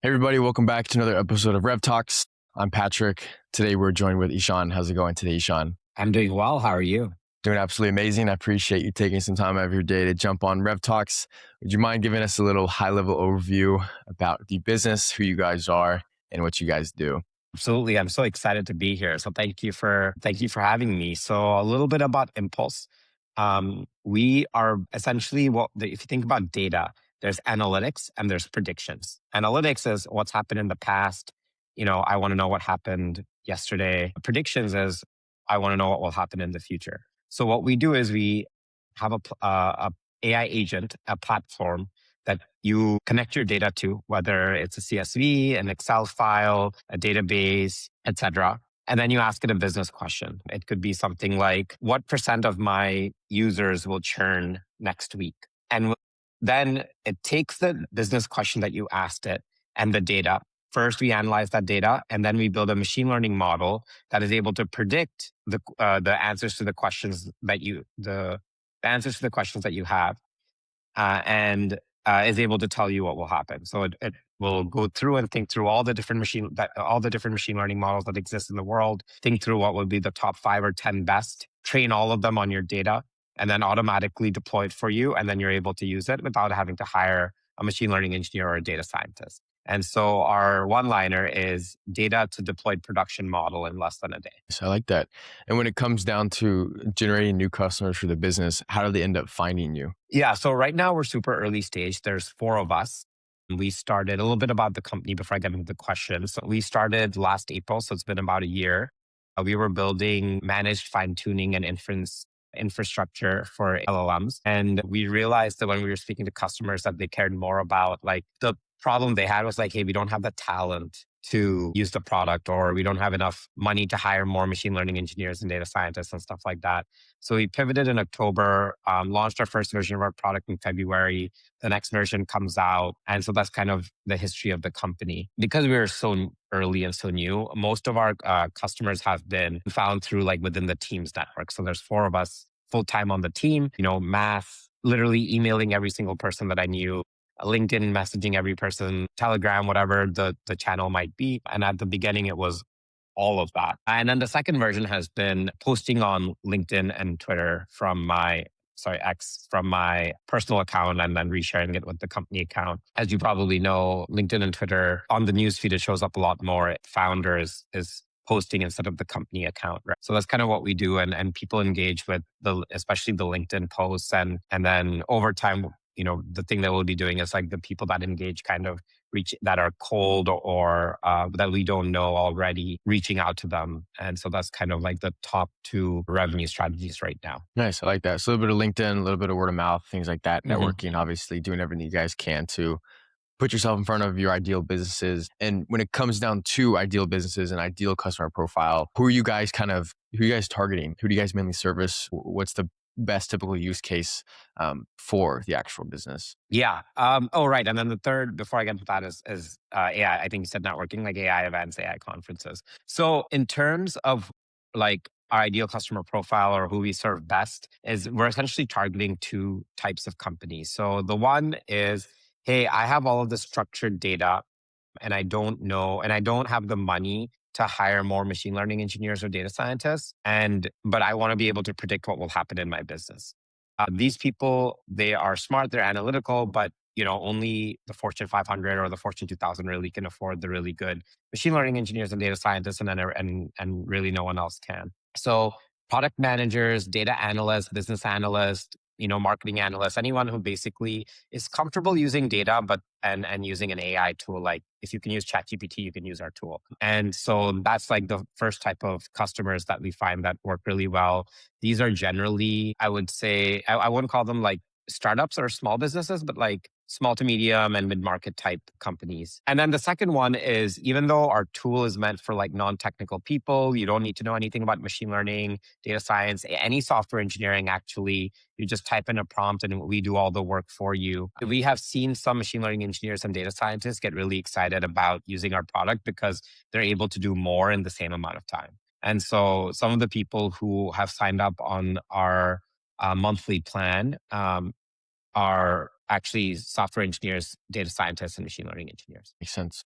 Hey everybody, welcome back to another episode of RevTalks. I'm Patrick. Today we're joined with Eshan. How's it going today, Eshan? I'm doing well. How are you? Doing absolutely amazing. I appreciate you taking some time out of your day to jump on RevTalks. Would you mind giving us a little high-level overview about the business, who you guys are, and what you guys do? Absolutely. I'm so excited to be here. So thank you for having me. So a little bit about Impulse. We are essentially if you think about data, there's analytics and there's predictions. Analytics is what's happened in the past. I want to know what happened yesterday. Predictions is I want to know what will happen in the future. So what we do is we have a AI agent, a platform that you connect your data to, whether it's a CSV, an Excel file, a database, etc. And then you ask it a business question. It could be something like, what percent of my users will churn next week? And then it takes the business question that you asked it and the data. First, we analyze that data, and then we build a machine learning model that is able to predict the answers to the questions that you have, and is able to tell you what will happen. So it will go through and think through all the different machine learning models that exist in the world. Think through what would be the top 5 or 10 best. Train all of them on your data, and then automatically deploy it for you. And then you're able to use it without having to hire a machine learning engineer or a data scientist. And so our one-liner is data to deployed production model in less than a day. So I like that. And when it comes down to generating new customers for the business, how do they end up finding you? Yeah. So right now we're super early stage. There's 4 of us. We started a little bit about the company before I get into the questions. So we started last April. So it's been about a year. We were building managed fine tuning and inference infrastructure for LLMs. And we realized that when we were speaking to customers that they cared more about, like, the problem they had was like, hey, we don't have the talent to use the product, or we don't have enough money to hire more machine learning engineers and data scientists and stuff like that. So we pivoted in October, launched our first version of our product in February. The next version comes out. And so that's kind of the history of the company. Because we were so early and so new, most of our customers have been found through like within the Teams network. So there's 4 of us full time on the team, math, literally emailing every single person that I knew, LinkedIn messaging every person, Telegram, whatever the channel might be. And at the beginning, it was all of that. And then the second version has been posting on LinkedIn and Twitter X from my personal account, and then resharing it with the company account. As you probably know, LinkedIn and Twitter, on the newsfeed, it shows up a lot more. Founders is posting instead of the company account, right? So that's kind of what we do. And people engage with especially the LinkedIn posts. And then over time, the thing that we'll be doing is like the people that engage kind of that are cold, or that we don't know already, reaching out to them. And so that's kind of like the top 2 revenue strategies right now. Nice. I like that. So a little bit of LinkedIn, a little bit of word of mouth, things like that, Mhm. networking, obviously doing everything you guys can to put yourself in front of your ideal businesses. And when it comes down to ideal businesses and ideal customer profile, who are you guys targeting? Who do you guys mainly service? What's the best typical use case for the actual business? Yeah. Oh, right. And then the third, before I get to that, is AI. I think you said networking, like AI events, AI conferences. So in terms of like our ideal customer profile, or who we serve best, is we're essentially targeting 2 types of companies. So the one is, hey, I have all of the structured data, and I don't know, and I don't have the money to hire more machine learning engineers or data scientists. But I want to be able to predict what will happen in my business. These people, they are smart, they're analytical, but only the Fortune 500 or the Fortune 2000 really can afford the really good machine learning engineers and data scientists, and really no one else can. So product managers, data analysts, business analysts, marketing analysts, anyone who basically is comfortable using data, but and using an AI tool. Like, if you can use ChatGPT, you can use our tool. And so that's like the first type of customers that we find that work really well. These are generally, I would say, I wouldn't call them like startups or small businesses, but like small to medium and mid-market type companies. And then the second one is, even though our tool is meant for like non-technical people, you don't need to know anything about machine learning, data science, any software engineering, actually. You just type in a prompt and we do all the work for you. We have seen some machine learning engineers and data scientists get really excited about using our product because they're able to do more in the same amount of time. And so some of the people who have signed up on our monthly plan are actually software engineers, data scientists, and machine learning engineers. Makes sense.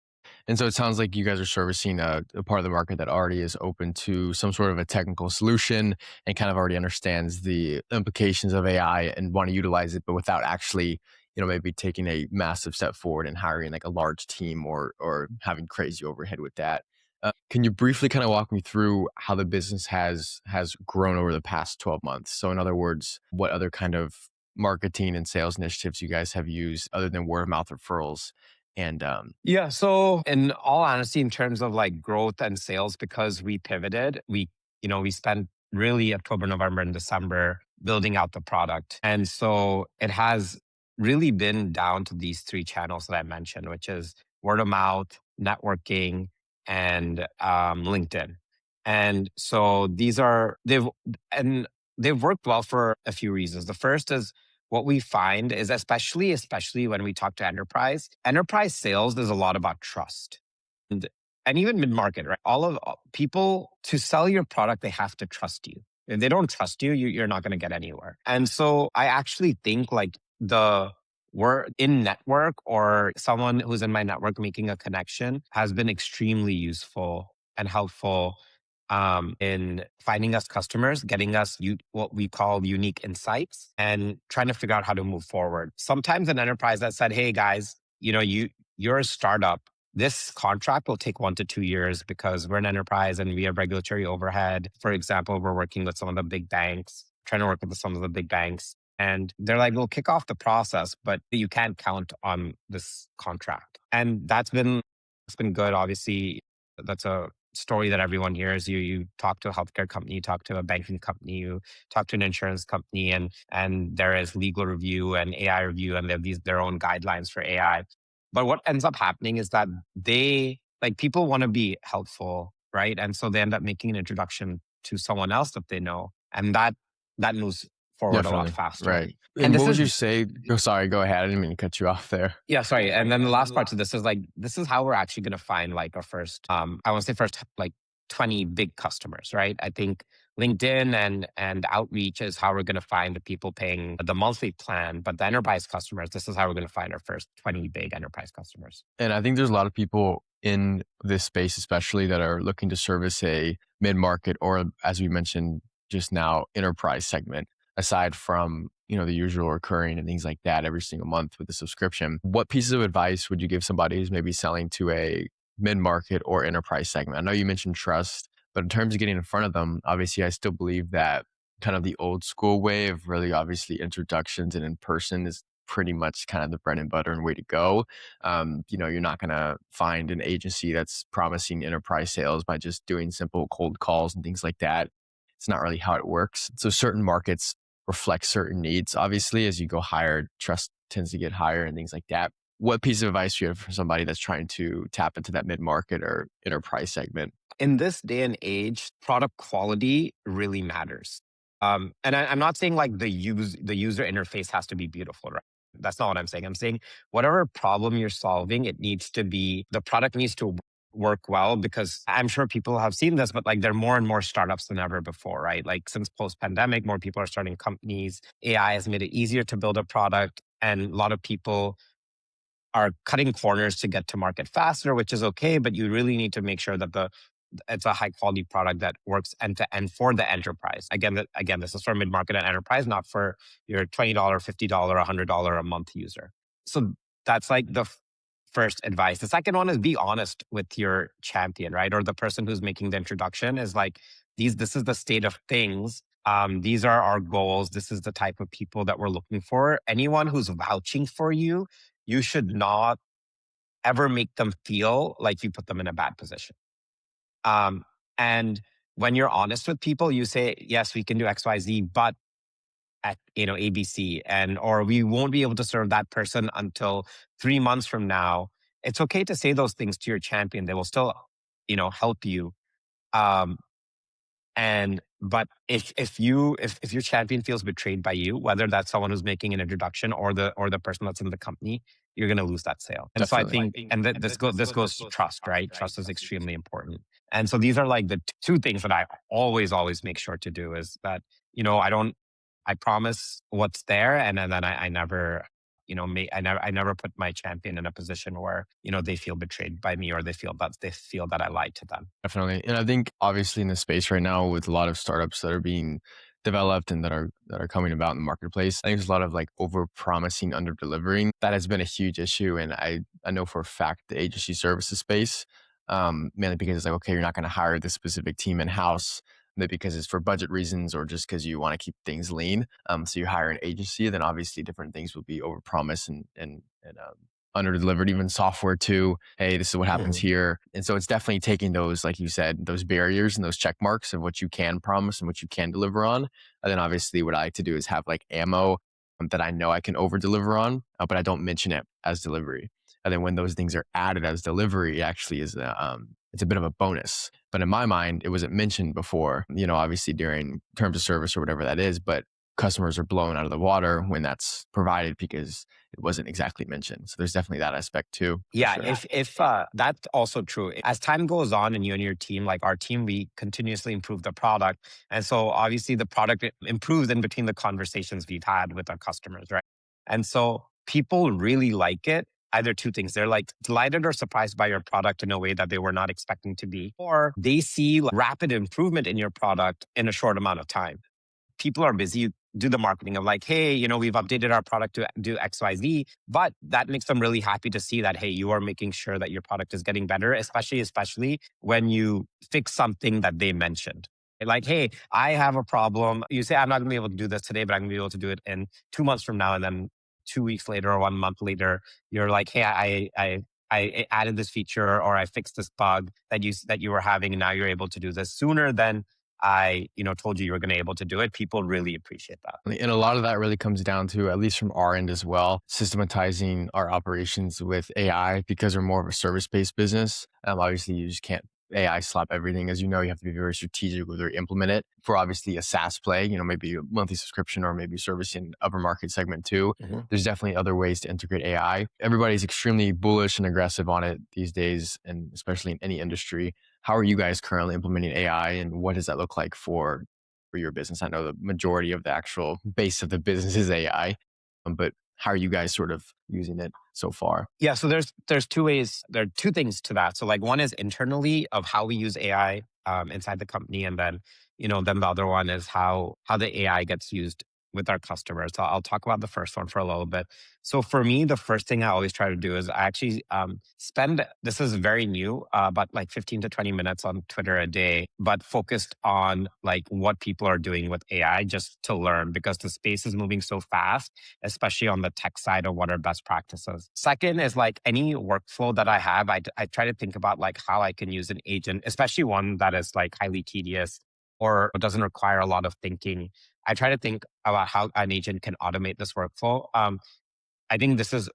And so it sounds like you guys are servicing a part of the market that already is open to some sort of a technical solution and kind of already understands the implications of AI and want to utilize it, but without actually, maybe taking a massive step forward and hiring like a large team or having crazy overhead with that. Can you briefly kind of walk me through how the business has grown over the past 12 months? So in other words, what other kind of marketing and sales initiatives you guys have used other than word of mouth referrals? And Yeah. So in all honesty, in terms of like growth and sales, because we pivoted, we spent really October, November, and December building out the product. And so it has really been down to these three channels that I mentioned, which is word of mouth, networking, and LinkedIn. And so and they've worked well for a few reasons. The first is what we find is especially when we talk to enterprise sales, there's a lot about trust. And and even mid-market, right? People to sell your product, they have to trust you. If they don't trust you, you're not going to get anywhere. And so I actually think like the word in network or someone who's in my network making a connection has been extremely useful and helpful in finding us customers, getting us what we call unique insights, and trying to figure out how to move forward. Sometimes an enterprise that said, "Hey guys, you're a startup. This contract will take 1 to 2 years because we're an enterprise and we have regulatory overhead." For example, we're working with some of the big banks, trying to work with some of the big banks. And they're like, we'll kick off the process, but you can't count on this contract. And it's been good. Obviously, that's a story that everyone hears. You talk to a healthcare company, you talk to a banking company, you talk to an insurance company, and there is legal review and AI review, and they have their own guidelines for AI. But what ends up happening is that people want to be helpful, right? And so they end up making an introduction to someone else that they know, and that moves forward a lot definitely, faster. right. And And this what would is you say? Oh, sorry, go ahead. I didn't mean to cut you off there. Yeah, sorry. And then the last part to this is like this is how we're actually going to find like our first I want to say first like 20 big customers, right? I think LinkedIn and outreach is how we're going to find the people paying the monthly plan, but the enterprise customers, this is how we're going to find our first 20 big enterprise customers. And I think there's a lot of people in this space, especially that are looking to service a mid market or, as we mentioned just now, enterprise segment. Aside from the usual recurring and things like that every single month with the subscription, what pieces of advice would you give somebody who's maybe selling to a mid market or enterprise segment? I know you mentioned trust, but in terms of getting in front of them, obviously, I still believe that kind of the old school way of really obviously introductions and in person is pretty much kind of the bread and butter and way to go. You're not going to find an agency that's promising enterprise sales by just doing simple cold calls and things like that. It's not really how it works. So certain markets reflect certain needs. Obviously, as you go higher, trust tends to get higher and things like that. What piece of advice do you have for somebody that's trying to tap into that mid market or enterprise segment? In this day and age, product quality really matters. And I'm not saying like the user interface has to be beautiful, right? That's not what I'm saying. I'm saying whatever problem you're solving, the product needs to work well, because I'm sure people have seen this, but like there are more and more startups than ever before, right? Like since post pandemic, more people are starting companies. AI has made it easier to build a product, and a lot of people are cutting corners to get to market faster, which is okay, but you really need to make sure that it's a high quality product that works end to end for the enterprise. Again, this is for mid market and enterprise, not for your $20, $50, $100 a month user. So that's like the first advice. The second one is be honest with your champion, right? Or the person who's making the introduction is like, this is the state of things. These are our goals. This is the type of people that we're looking for. Anyone who's vouching for you, you should not ever make them feel like you put them in a bad position. Um, and when you're honest with people, you say, yes, we can do XYZ, but at ABC, and or we won't be able to serve that person until 3 months from now. It's okay to say those things to your champion. They will still, help you. Um, and but if your champion feels betrayed by you, whether that's someone who's making an introduction or the person that's in the company, you're going to lose that sale. And so I Definitely. think, and this goes to trust, right? Trust is extremely important. And so these are like the two things that I always make sure to do is that I promise what's there, and then I never I never put my champion in a position where, they feel betrayed by me, or they feel that I lied to them. Definitely. And I think obviously in the space right now with a lot of startups that are being developed and that are coming about in the marketplace, I think there's a lot of like over promising, under delivering. That has been a huge issue. And I know for a fact the agency services space, mainly because it's like, okay, you're not going to hire this specific team in house, maybe because it's for budget reasons or just because you want to keep things lean. So you hire an agency, then obviously different things will be over promised and under delivered, even software too. Hey, this is what happens Mhm. here. And so it's definitely taking those, like you said, those barriers and those check marks of what you can promise and what you can deliver on. And then obviously what I like to do is have like ammo that I know I can over deliver on, but I don't mention it as delivery. And then when those things are added as delivery, it actually is it's a bit of a bonus. But in my mind, it wasn't mentioned before, obviously during terms of service or whatever that is, but customers are blown out of the water when that's provided because it wasn't exactly mentioned. So there's definitely that aspect too, for Yeah, sure. if that's also true. As time goes on, and you and your team, like our team, we continuously improve the product, and so obviously the product improves in between the conversations we've had with our customers, right? And so people really like it. Either two things: they're like delighted or surprised by your product in a way that they were not expecting to be, or they see rapid improvement in your product in a short amount of time. People are busy, do the marketing of like, hey, we've updated our product to do XYZ, but that makes them really happy to see that, hey, you are making sure that your product is getting better, especially when you fix something that they mentioned. Like, hey, I have a problem. You say, I'm not going to be able to do this today, but I'm going to be able to do it in 2 months from now. And then 2 weeks later or 1 month later, you're like, hey, I added this feature, or I fixed this bug that you were having, and now you're able to do this sooner than I told you were going to be able to do it. People really appreciate that. And a lot of that really comes down to, at least from our end as well, systematizing our operations with AI because we're more of a service based business. Obviously, you just can't AI slap everything. As you know, you have to be very strategic with where you implement it. For obviously a SaaS play, maybe a monthly subscription or maybe servicing upper market segment too. Mhm. There's definitely other ways to integrate AI. Everybody's extremely bullish and aggressive on it these days, and especially in any industry. How are you guys currently implementing AI, and what does that look like for your business? I know the majority of the actual base of the business is AI, but how are you guys sort of using it so far? Yeah, so there's two ways. There are two things to that. So like one is internally of how we use AI inside the company, and then the other one is how the AI gets used with our customers. So I'll talk about the first one for a little bit. So for me, the first thing I always try to do is I actually spend, this is very new, but like 15 to 20 minutes on Twitter a day, but focused on like what people are doing with AI, just to learn, because the space is moving so fast, especially on the tech side of what are best practices. Second is like any workflow that I have, I try to think about like how I can use an agent, especially one that is like highly tedious or doesn't require a lot of thinking. I try to think about how an agent can automate this workflow. I think this is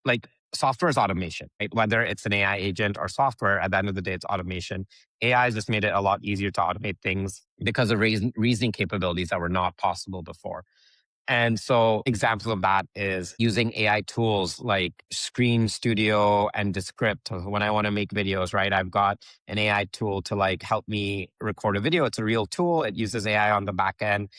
like software is automation, right? Whether it's an AI agent or software, at the end of the day, it's automation. AI has just made it a lot easier to automate things because of reasoning capabilities that were not possible before. And so examples of that is using AI tools like Screen Studio and Descript. When I want to make videos, right? I've got an AI tool to like help me record a video. It's a real tool. It uses AI on the back end,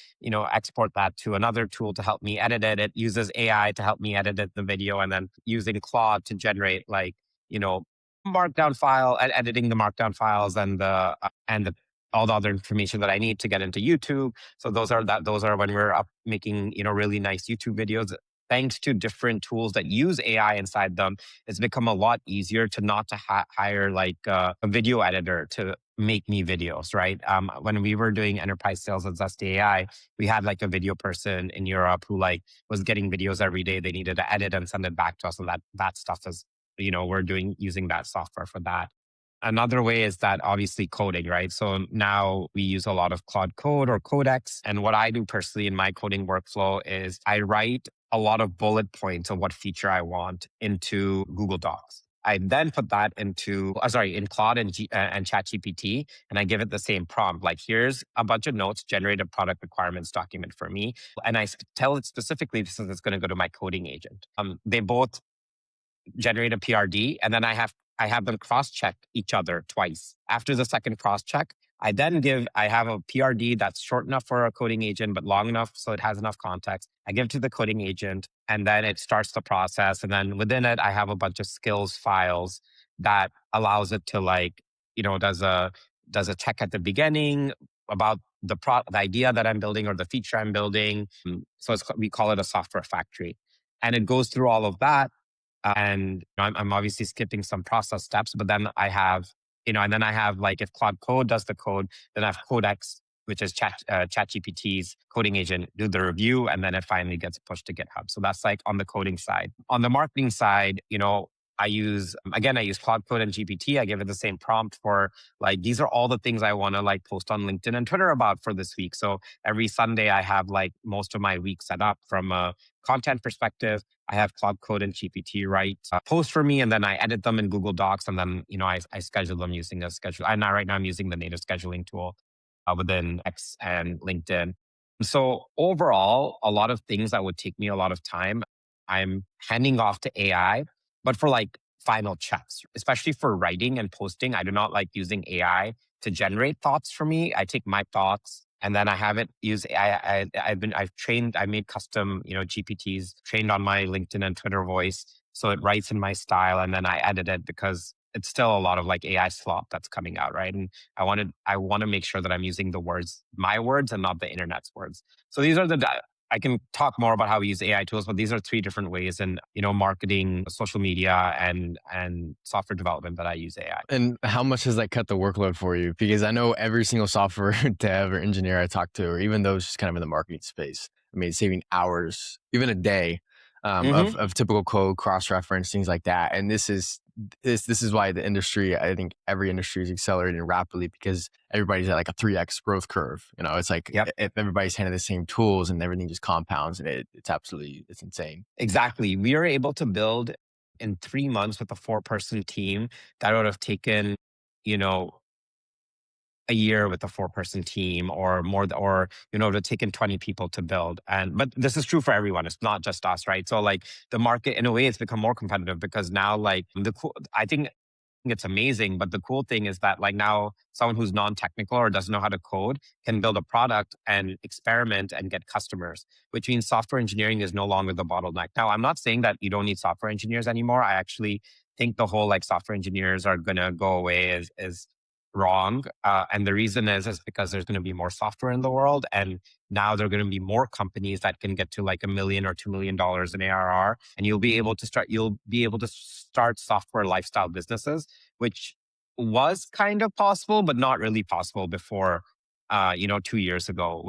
export that to another tool to help me edit it. It uses AI to help me the video, and then using Claude to generate like, you know, markdown file and editing the markdown files and all the other information that I need to get into YouTube. So those are when we're up making, really nice YouTube videos. Thanks to different tools that use AI inside them, it's become a lot easier to not to hire like a video editor to make me videos, right? When we were doing enterprise sales at Zesty AI, we had like a video person in Europe who like was getting videos every day. They needed to edit and send it back to us, and that stuff is, we're doing using that software for that. Another way is that obviously coding, right? So now we use a lot of Claude Code or Codex. And what I do personally in my coding workflow is I write a lot of bullet points of what feature I want into Google Docs. I then put that in Claude and ChatGPT, and I give it the same prompt. Like, here's a bunch of notes, generate a product requirements document for me. And I tell it specifically this is it's going to go to my coding agent. They both generate a PRD, and then I have them cross check each other twice. After the second cross check, I have a PRD that's short enough for a coding agent, but long enough so it has enough context. I give it to the coding agent and then it starts the process. And then within it, I have a bunch of skills files that allows it to like, does a check at the beginning about the idea that I'm building or the feature I'm building. So we call it a software factory. And it goes through all of that and I'm obviously skipping some process steps, but then I have, and then I have like if Claude Code does the code, then I have Codex, which is ChatGPT's coding agent, do the review, and then it finally gets pushed to GitHub. So that's like on the coding side. On the marketing side, I use Claude Code and GPT. I give it the same prompt for like, these are all the things I want to like post on LinkedIn and Twitter about for this week. So every Sunday I have like most of my week set up from a content perspective. I have Cloud Code and GPT write posts for me, and then I edit them in Google Docs, and then I schedule them using a schedule. And right now I'm using the native scheduling tool within X and LinkedIn. So overall, a lot of things that would take me a lot of time, I'm handing off to AI, but for like final checks, especially for writing and posting, I do not like using AI to generate thoughts for me. I take my thoughts and then I haven't used AI. I made custom, GPTs trained on my LinkedIn and Twitter voice. So it writes in my style and then I edit it because it's still a lot of like AI slop that's coming out, right? And I want to make sure that I'm using my words and not the internet's words. So these are I can talk more about how we use AI tools, but these are three different ways in, marketing, social media, and software development that I use AI. And how much does that cut the workload for you? Because I know every single software dev or engineer I talk to, or even those just kind of in the marketing space, I mean, saving hours, even a day Hmm. of typical code, cross reference, things like that. And this is why the industry, I think every industry is accelerating rapidly because everybody's at like a 3x growth curve. It's like Yep. if everybody's handed the same tools and everything just compounds, and it's insane. Exactly. We are able to build in 3 months with a 4-person team that would have taken, you know, a year with a 4-person team or more, or, it would have taken 20 people to build. But this is true for everyone. It's not just us, right? So like the market in a way it's become more competitive because now like I think it's amazing. But the cool thing is that like now someone who's non-technical or doesn't know how to code can build a product and experiment and get customers, which means software engineering is no longer the bottleneck. Now, I'm not saying that you don't need software engineers anymore. I actually think the whole like software engineers are going to go away is wrong. And the reason is because there's going to be more software in the world. And now there are going to be more companies that can get to like $1 million or $2 million in ARR. And you'll be able to start software lifestyle businesses, which was kind of possible, but not really possible before, 2 years ago.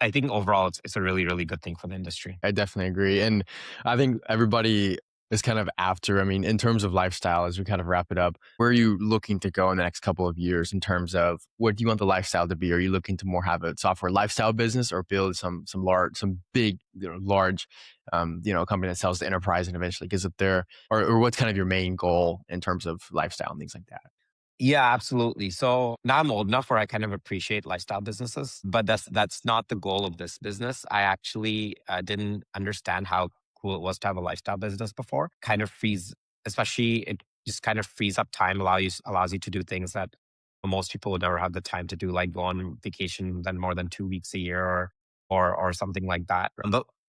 I think overall it's a really, really good thing for the industry. I definitely agree. And I think everybody is kind of after, I mean, in terms of lifestyle, as we kind of wrap it up, where are you looking to go in the next couple of years in terms of what do you want the lifestyle to be? Are you looking to more have a software lifestyle business or build some big, large, company that sells to enterprise and eventually gets up there? Or what's kind of your main goal in terms of lifestyle and things like that? Yeah, absolutely. So now I'm old enough where I kind of appreciate lifestyle businesses, but that's not the goal of this business. I actually didn't understand how cool it was to have a lifestyle business before. Kind of especially it just kind of frees up time, allows you to do things that most people would never have the time to do, like go on vacation than more than 2 weeks a year or something like that.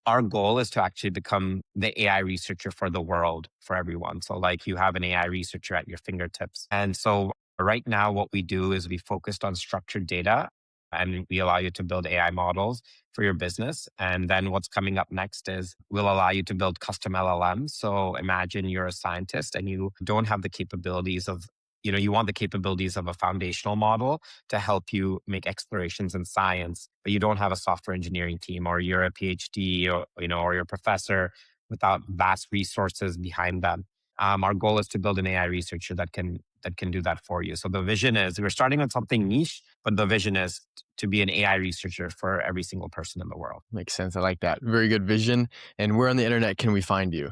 Our goal is to actually become the AI researcher for the world, for everyone. So like you have an AI researcher at your fingertips. And so right now, what we do is we focused on structured data and we allow you to build AI models for your business. And then what's coming up next is we'll allow you to build custom LLMs. So imagine you're a scientist and you don't have the capabilities of, you want the capabilities of a foundational model to help you make explorations in science, but you don't have a software engineering team or you're a PhD or you're a professor without vast resources behind them. Our goal is to build an AI researcher that can do that for you. So the vision is we're starting on something niche, but the vision is to be an AI researcher for every single person in the world. Makes sense. I like that. Very good vision. And where on the internet can we find you?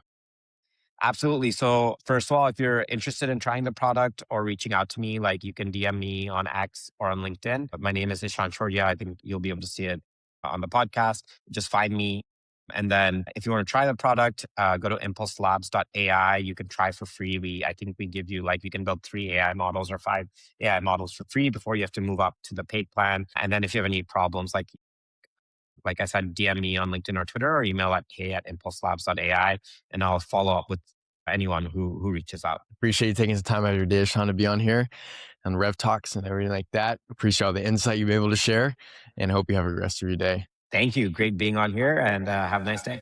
Absolutely. So first of all, if you're interested in trying the product or reaching out to me, like you can DM me on X or on LinkedIn. But my name is Eshan Chordia. I think you'll be able to see it on the podcast. Just find me. And then if you want to try the product, go to impulselabs.ai. You can try for free. I think we give you you can build 3 AI models or 5 AI models for free before you have to move up to the paid plan. And then if you have any problems, like I said, DM me on LinkedIn or Twitter or email at k@impulselabs.ai, and I'll follow up with anyone who reaches out. Appreciate you taking some time out of your day, Eshan, to be on here on RevTalks and everything like that. Appreciate all the insight you've been able to share, and hope you have a good rest of your day. Thank you. Great being on here, and have a nice day.